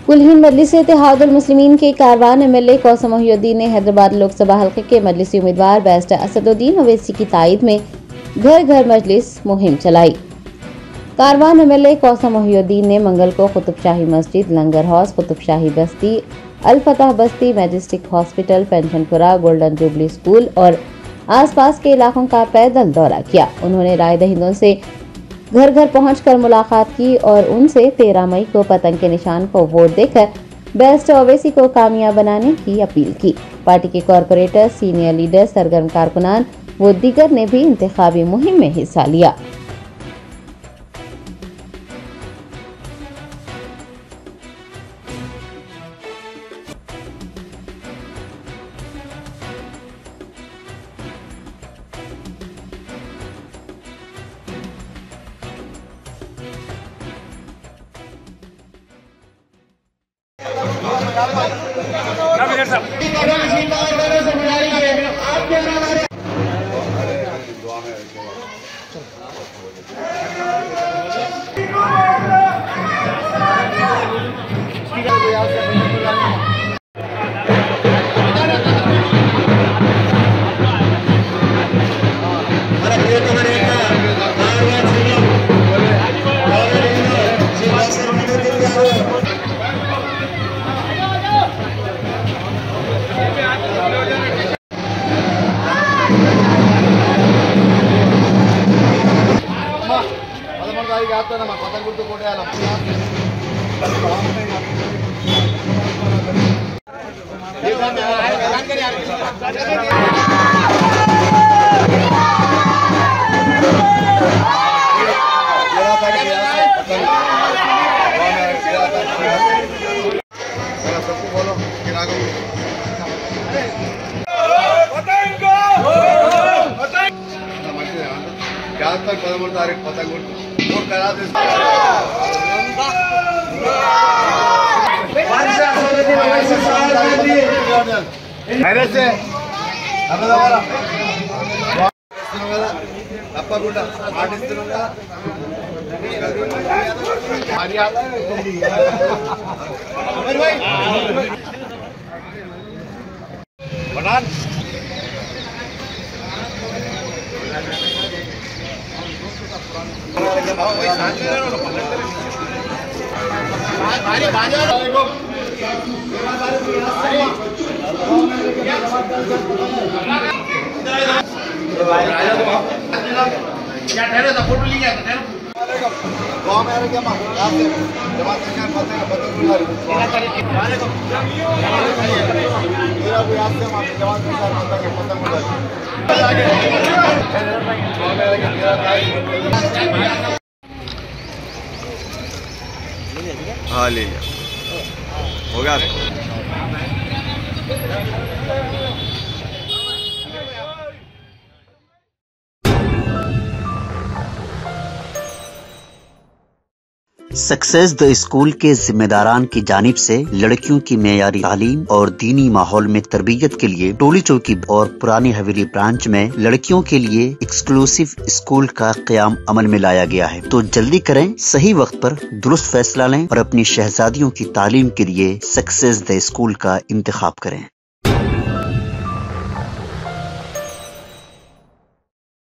कुलहीन मजलिस इत्तेहादुल मुस्लिमीन के कारवान एमएलए कौसम मोहिउद्दीन ने हैदराबाद लोकसभा हल्के के मजलिसी उम्मीदवार बैरिस्टर असदुद्दीन ओवैसी की ताईद में घर घर मजलिस मुहिम चलाई। कारवान एमएलए कौसम मोहिउद्दीन ने मंगल को कुतुबशाही मस्जिद, लंगर हाउस, कुतुबशाही बस्ती, Al Fatah Basti, Majestic hospital, Pensionpura, golden jubilee school और आसपास के इलाकों का पैदल दौरा किया। उन्होंने राय दहिंदों से घर घर पहुंचकर मुलाकात की और उनसे 13 मई को पतंग के निशान को वोट देकर बैरिस्टर ओवैसी को कामयाब बनाने की अपील की। पार्टी के कॉरपोरेटर, सीनियर लीडर, सरगर्म कारकुनान व दीगर ने भी इंतखाबी मुहिम में हिस्सा लिया। हाँ ले लिया, हो गया। सक्सेस द स्कूल के जिम्मेदारान की जानिब से लड़कियों की मेयारी तालीम और दीनी माहौल में तरबियत के लिए टोली चौकी और पुरानी हवेली ब्रांच में लड़कियों के लिए एक्सक्लूसिव स्कूल का क़याम अमल में लाया गया है। तो जल्दी करें, सही वक्त पर दुरुस्त फैसला लें और अपनी शहजादियों की तालीम के लिए सक्सेस द स्कूल का इंतखाब करें।